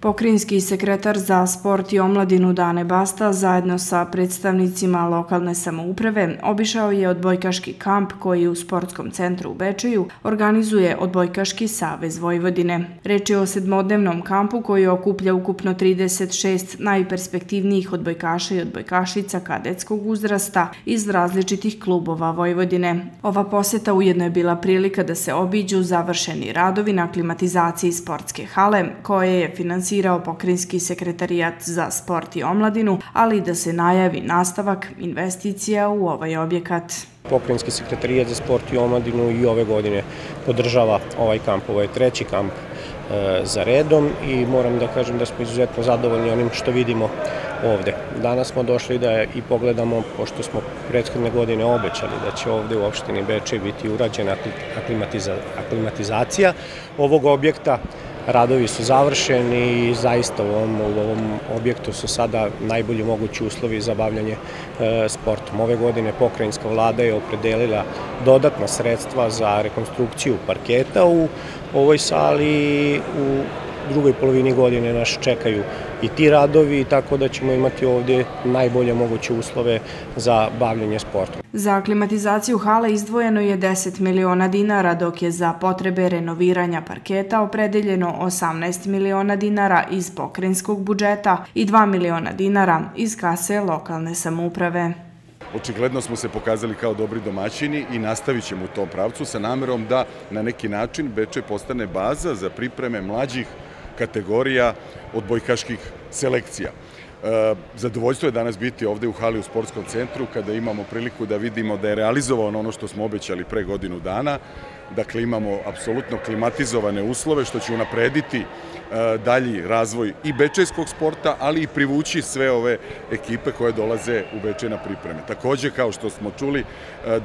Pokrajinski sekretar za sport i omladinu Dane Basta zajedno sa predstavnicima lokalne samouprave obišao je odbojkaški kamp koji u sportskom centru u Bečeju organizuje Odbojkaški savez Vojvodine. Reč je o sedmodnevnom kampu koji okuplja ukupno 36 najperspektivnijih odbojkaša i odbojkašica kadetskog uzrasta iz različitih klubova Vojvodine. Ova poseta ujedno je bila prilika da se obiđu završeni radovi na klimatizaciji sportske hale koje je finansirao Pokrajinski sekretarijat za sport i omladinu, ali i da se najavi nastavak investicija u ovaj objekat. Pokrajinski sekretarijat za sport i omladinu i ove godine podržava ovaj kamp, ovo je treći kamp za redom i moram da kažem da smo izuzetno zadovoljni onim što vidimo ovde. Danas smo došli da i pogledamo, pošto smo prethodne godine obećali da će ovde u opštini Bečej biti urađena aklimatizacija ovog objekta. Radovi su završeni i zaista u ovom objektu su sada najbolji mogući uslovi za bavljanje sportom. Ove godine pokrajinska vlada je opredelila dodatna sredstva za rekonstrukciju parketa u ovoj sali. U drugoj polovini godine nas čekaju i ti radovi, tako da ćemo imati ovdje najbolje moguće uslove za bavljanje sportom. Za klimatizaciju hale izdvojeno je 10 miliona dinara, dok je za potrebe renoviranja parketa opredeljeno 18 miliona dinara iz pokrajinskog budžeta i 2 miliona dinara iz kase lokalne samouprave. Očigledno smo se pokazali kao dobri domaćini i nastavit ćemo u tom pravcu sa namerom da na neki način Bečej postane baza za pripreme mlađih kategorija odbojkaških selekcija. Zadovoljstvo je danas biti ovde u hali u sportskom centru kada imamo priliku da vidimo da je realizovano ono što smo obećali pre godinu dana. Dakle, imamo apsolutno klimatizovane uslove što će unaprediti dalji razvoj i bečejskog sporta, ali i privući sve ove ekipe koje dolaze u Bečej na pripreme. Takođe, kao što smo čuli,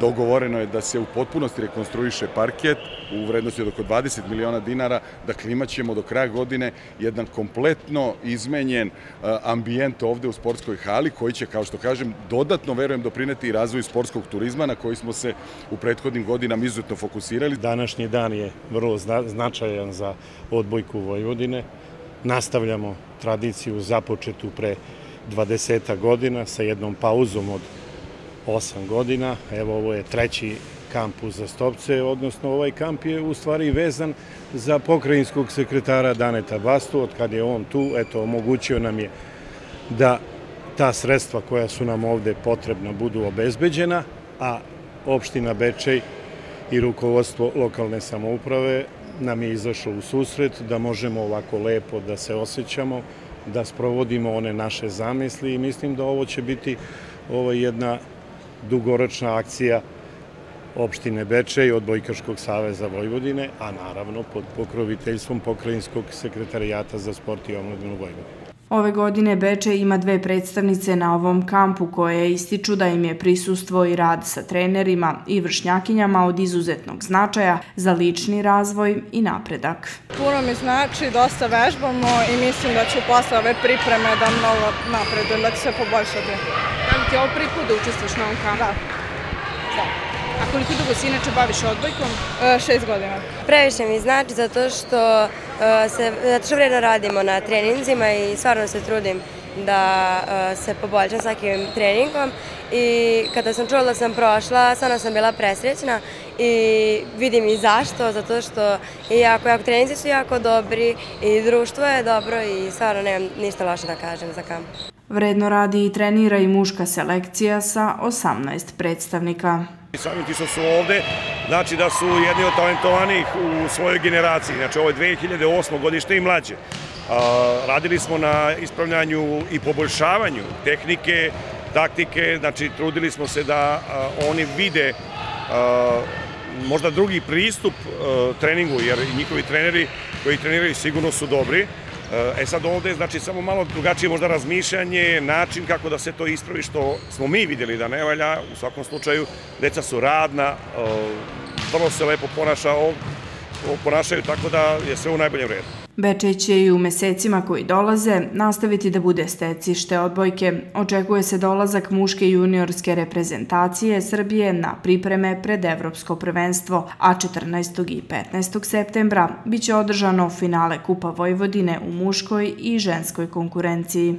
dogovoreno je da se u potpunosti rekonstruiše parket u vrednosti od oko 20 miliona dinara. Dakle, imat ćemo do kraja godine jedan kompletno izmenjen ambijent ovde u sportskoj hali koji će, kao što kažem, dodatno, verujem, doprineti i razvoju sportskog turizma na koji smo se u prethodnim godinama izuzetno fokusirali. Današnji dan je vrlo značajan za odbojku Vojvodine. Nastavljamo tradiciju započetu pre 20 godina sa jednom pauzom od 8 godina. Evo, ovo je treći kamp uzastopce, odnosno ovaj kamp je u stvari vezan za pokrajinskog sekretara Daneta Bastu. Od kad je on tu, eto, omogućio nam je da ta sredstva koja su nam ovde potrebna budu obezbeđena, a opština Bečej i rukovodstvo lokalne samouprave nam je izašlo u susret da možemo ovako lepo da se osjećamo, da sprovodimo one naše zamisli i mislim da ovo će biti jedna dugoročna akcija opštine Bečej, Odbojkaškog saveza Vojvodine, a naravno pod pokroviteljstvom Pokrajinskog sekretarijata za sport i omladinu Vojvodine. Ove godine Bečej ima dve predstavnice na ovom kampu koje ističu da im je prisustvo i rad sa trenerima i vršnjakinjama od izuzetnog značaja za lični razvoj i napredak. Puno mi znači, dosta vežbamo i mislim da ću posle ove pripreme da mnogo napredujem, da ću se poboljšati. Da li ti je ovo prvi put da učestvuješ na ovom kampu? Da. A koliko dugo se inače baviš odbojkom? 6 godina. Previše mi znači zato što vredno radimo na treninzima i stvarno se trudim da se poboljšam svakim treningom i kada sam čula da sam prošla, stvarno sam bila presrećna i vidim i zašto, zato što treninzi su jako dobri i društvo je dobro i stvarno nemam ništa loše da kažem za kamp. Vredno radi i trenira i muška selekcija sa 18 predstavnika. Samim ti što su ovde, znači da su jedni od talentovanijih u svojoj generaciji, znači ovo je 2008. godište i mlađe. Radili smo na ispravljanju i poboljšavanju tehnike, taktike, znači trudili smo se da oni vide možda drugi pristup treningu, jer njihovi treneri koji treniraju sigurno su dobri. Sad ovde, znači, samo malo drugačije možda razmišljanje, način kako da se to ispravi što smo mi vidjeli da ne valja. U svakom slučaju, deca su radna, vrlo se lepo ponašaju, tako da je sve u najboljem redu. Bečej će i u mesecima koji dolaze nastaviti da bude stecište odbojke. Očekuje se dolazak muške juniorske reprezentacije Srbije na pripreme pred Evropsko prvenstvo, a 14. i 15. septembra biće održano finale Kupa Vojvodine u muškoj i ženskoj konkurenciji.